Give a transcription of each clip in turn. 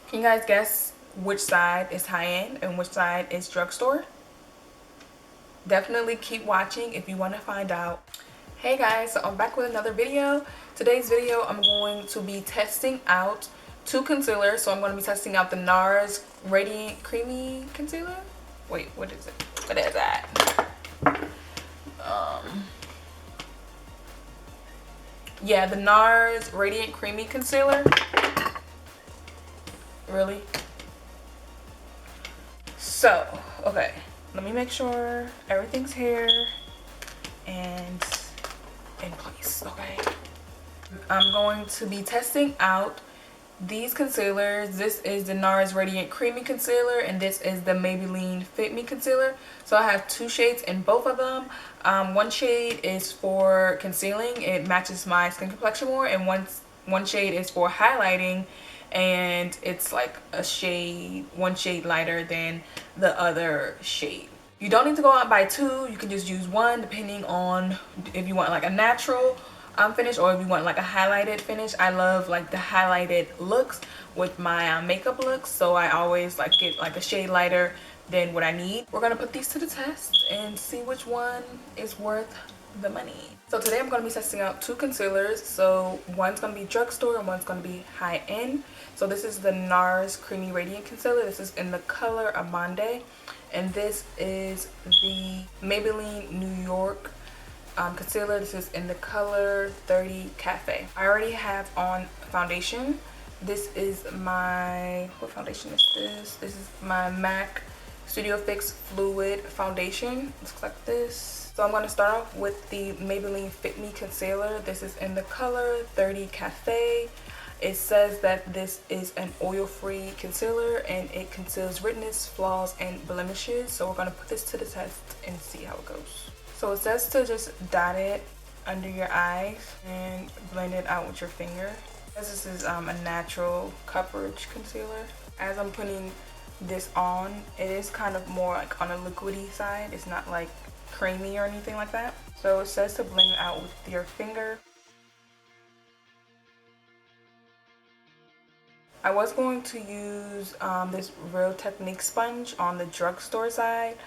Can you guys guess which side is high-end and which side is drugstore? Definitely keep watching if you want to find out. Hey guys, so I'm back with another video. Today's video I'm going to be testing out two concealers. So I'm going to be testing out the Nars Radiant Creamy Concealer. Wait, what is it? What is that? Yeah, the Nars Radiant Creamy Concealer. Really? So, okay, let me make sure everything's here and in place. Okay, I'm going to be testing out these concealers. This is the Nars Radiant Creamy Concealer and this is the Maybelline Fit Me Concealer. So I have two shades in both of them. One shade is for concealing, it matches my skin complexion more, and one shade is for highlighting, and it's like one shade lighter than the other shade. You don't need to go out and buy two. You can just use one depending on if you want like a natural finish or if you want like a highlighted finish. I love like the highlighted looks with my makeup looks, so I always like get like a shade lighter than what I need. We're gonna put these to the test and see which one is worth the money. So today I'm going to be testing out two concealers. So one's going to be drugstore and one's going to be high-end. So this is the Nars Creamy Radiant Concealer. This is in the color Amande. And this is the Maybelline New York concealer. This is in the color 30 Cafe. I already have on foundation. This is my, what foundation is this? This is my MAC Studio Fix Fluid Foundation. It looks like this. So I'm going to start off with the Maybelline Fit Me Concealer. This is in the color 30 Cafe. It says that this is an oil-free concealer and it conceals redness, flaws, and blemishes. So we're going to put this to the test and see how it goes. So it says to just dot it under your eyes and blend it out with your finger. This is a natural coverage concealer. As I'm putting this on, it is kind of more like on a liquidy side. It's not like creamy or anything like that. So it says to blend it out with your finger. I was going to use this Real Technique sponge on the drugstore side,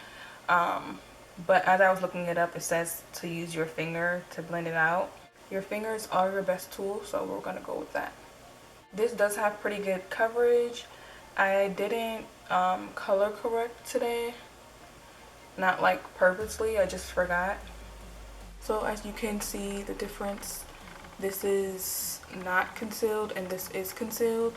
but as I was looking it up, it says to use your finger to blend it out. Your fingers are your best tool, so we're gonna go with that. This does have pretty good coverage. I didn't color correct today. Not like purposely, I just forgot. So as you can see the difference, this is not concealed and this is concealed,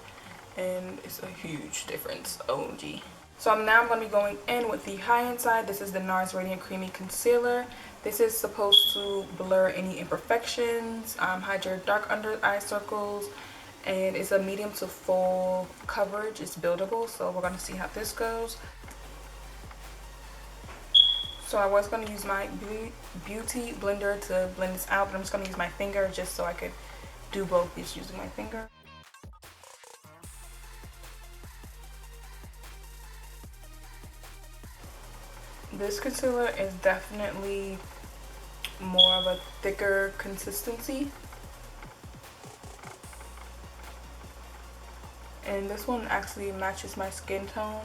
and it's a huge difference. OMG. So now I'm going to be going in with the high-end side. This is the Nars Radiant Creamy Concealer. This is supposed to blur any imperfections, hide your dark under eye circles, and it's a medium to full coverage. It's buildable, so we're going to see how this goes. So I was going to use my beauty blender to blend this out, but I'm just going to use my finger just so I could do both just using my finger. This concealer is definitely more of a thicker consistency. And this one actually matches my skin tone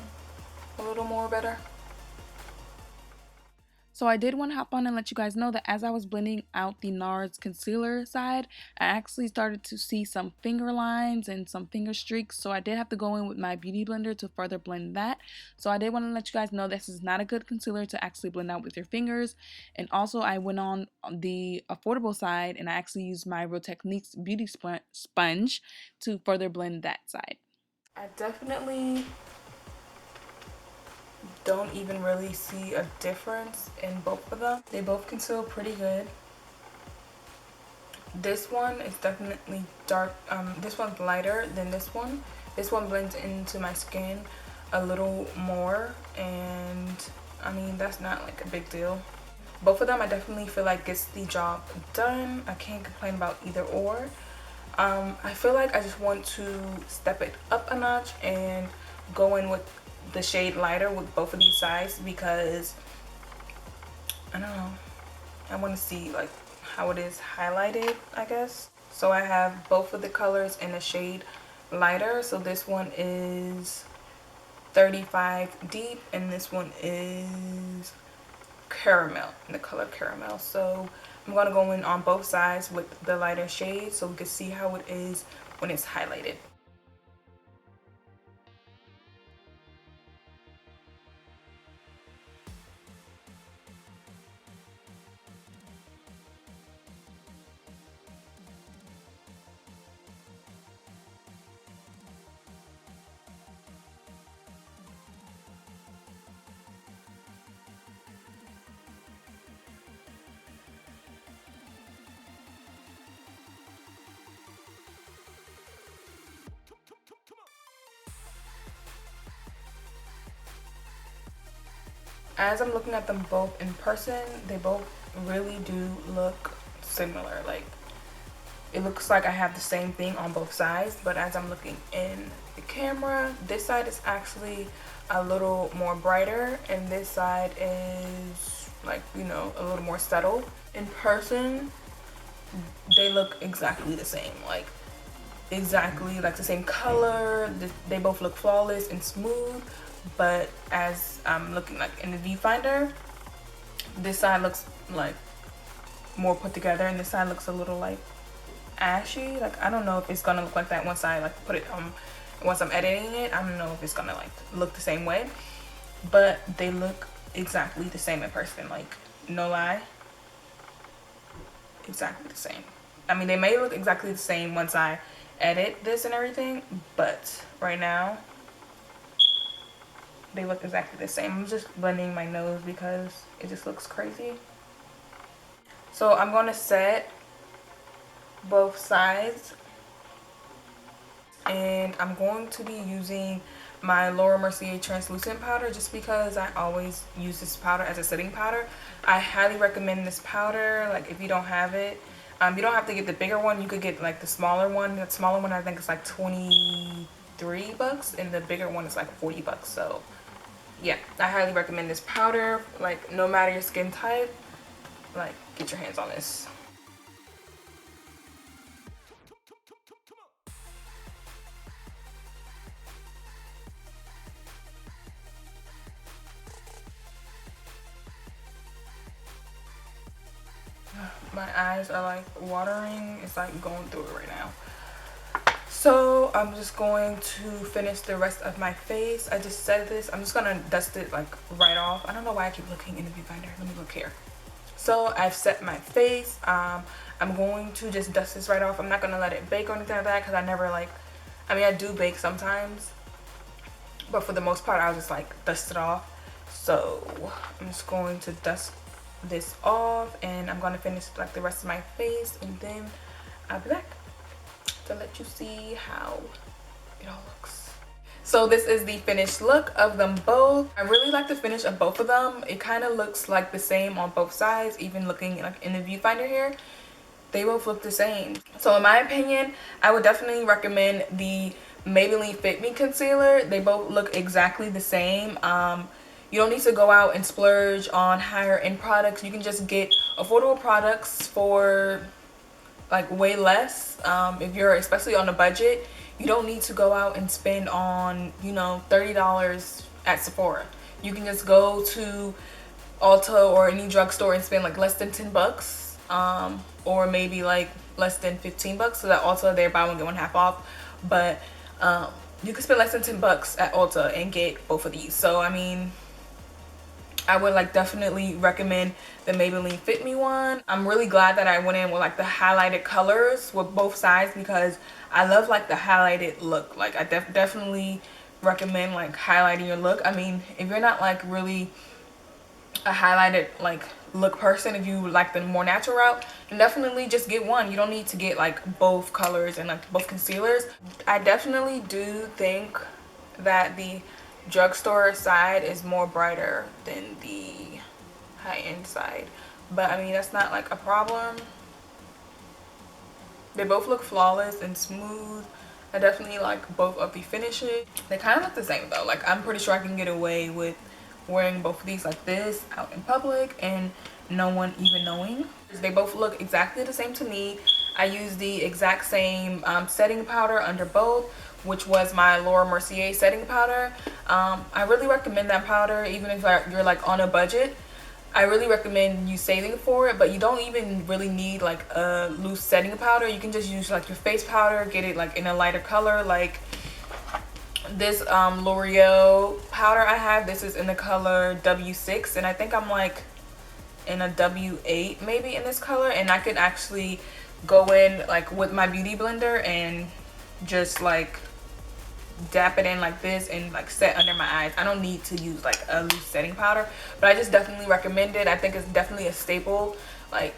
a little more better. So I did want to hop on and let you guys know that as I was blending out the Nars concealer side, I actually started to see some finger lines and some finger streaks. So I did have to go in with my beauty blender to further blend that. So I did want to let you guys know this is not a good concealer to actually blend out with your fingers. And also I went on the affordable side and I actually used my Real Techniques beauty sponge to further blend that side. I definitely don't even really see a difference in both of them. They both conceal pretty good. This one is definitely dark. This one's lighter than this one. This one blends into my skin a little more, and I mean that's not like a big deal. Both of them I definitely feel like gets the job done. I can't complain about either or. I feel like I just want to step it up a notch and go in with the shade lighter with both of these sides, because I don't know, I want to see like how it is highlighted, I guess. So I have both of the colors in a shade lighter. So this one is 35 deep and this one is caramel, in the color caramel. So I'm going to go in on both sides with the lighter shade so we can see how it is when it's highlighted. As I'm looking at them both in person, they both really do look similar. Like, it looks like I have the same thing on both sides, but as I'm looking in the camera, this side is actually a little more brighter and this side is like, you know, a little more subtle. In person, they look exactly the same, like exactly like the same color. They both look flawless and smooth, but as I'm looking like in the viewfinder, this side looks like more put together and this side looks a little like ashy. Like, I don't know if it's gonna look like that once I like put it once I'm editing it. I don't know if it's gonna like look the same way, but they look exactly the same in person. Like, no lie, exactly the same. I mean, they may look exactly the same once I edit this and everything, but right now they look exactly the same. I'm just blending my nose because it just looks crazy. So I'm going to set both sides and I'm going to be using my Laura Mercier translucent powder just because I always use this powder as a setting powder. I highly recommend this powder. Like, if you don't have it, you don't have to get the bigger one. You could get like the smaller one. The smaller one I think is like 23 bucks and the bigger one is like 40 bucks. So yeah, I highly recommend this powder. Like, no matter your skin type, like, get your hands on this. My eyes are like watering. It's like going through it right now. So I'm just going to finish the rest of my face. I just said this. I'm just gonna dust it like right off. I don't know why I keep looking in the viewfinder. Let me look here. So I've set my face. I'm going to just dust this right off. I'm not gonna let it bake or anything like that because I never like, I mean, I do bake sometimes, but for the most part I'll just like dust it off. So I'm just going to dust this off and I'm gonna finish like the rest of my face and then I'll be back to let you see how it all looks. So this is the finished look of them both. I really like the finish of both of them. It kind of looks like the same on both sides. Even looking like in the viewfinder here, they both look the same. So in my opinion, I would definitely recommend the Maybelline Fit Me Concealer. They both look exactly the same. You don't need to go out and splurge on higher end products. You can just get affordable products for like way less. If you're especially on a budget, you don't need to go out and spend on, you know, $30 at Sephora. You can just go to Ulta or any drugstore and spend like less than 10 bucks, or maybe like less than 15 bucks. So that Ulta, they're buy one get one half off, but you can spend less than 10 bucks at Ulta and get both of these. So I mean, I would like definitely recommend the Maybelline Fit Me one. I'm really glad that I went in with like the highlighted colors with both sides because I love like the highlighted look. Like, I definitely recommend like highlighting your look. I mean, if you're not like really a highlighted like look person, if you like the more natural route, then definitely just get one. You don't need to get like both colors and like both concealers. I definitely do think that the drugstore side is more brighter than the high-end side, but I mean, that's not like a problem. They both look flawless and smooth. I definitely like both of the finishes. They kind of look the same though. Like, I'm pretty sure I can get away with wearing both of these like this out in public and no one even knowing. They both look exactly the same to me. I use the exact same setting powder under both, which was my Laura Mercier setting powder. I really recommend that powder even if you're like on a budget. I really recommend you saving for it, but you don't even really need like a loose setting powder. You can just use like your face powder, get it like in a lighter color. Like this L'Oreal powder I have, this is in the color W6, and I think I'm like in a W8 maybe in this color, and I could actually go in like with my beauty blender and just like dap it in like this and like set under my eyes. I don't need to use like a loose setting powder, but I just definitely recommend it. I think it's definitely a staple like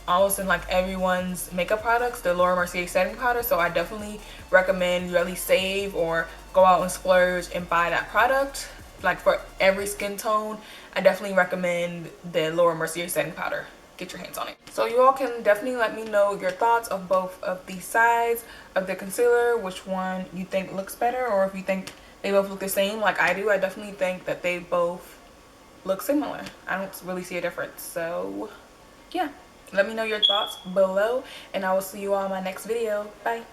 almost in like everyone's makeup products, the Laura Mercier setting powder. So I definitely recommend you at least save or go out and splurge and buy that product. Like for every skin tone, I definitely recommend the Laura Mercier setting powder. Get your hands on it. So you all can definitely let me know your thoughts of both of the sides of the concealer, which one you think looks better, or if you think they both look the same like I do. I definitely think that they both look similar. I don't really see a difference. So yeah, let me know your thoughts below, and I will see you all in my next video. Bye.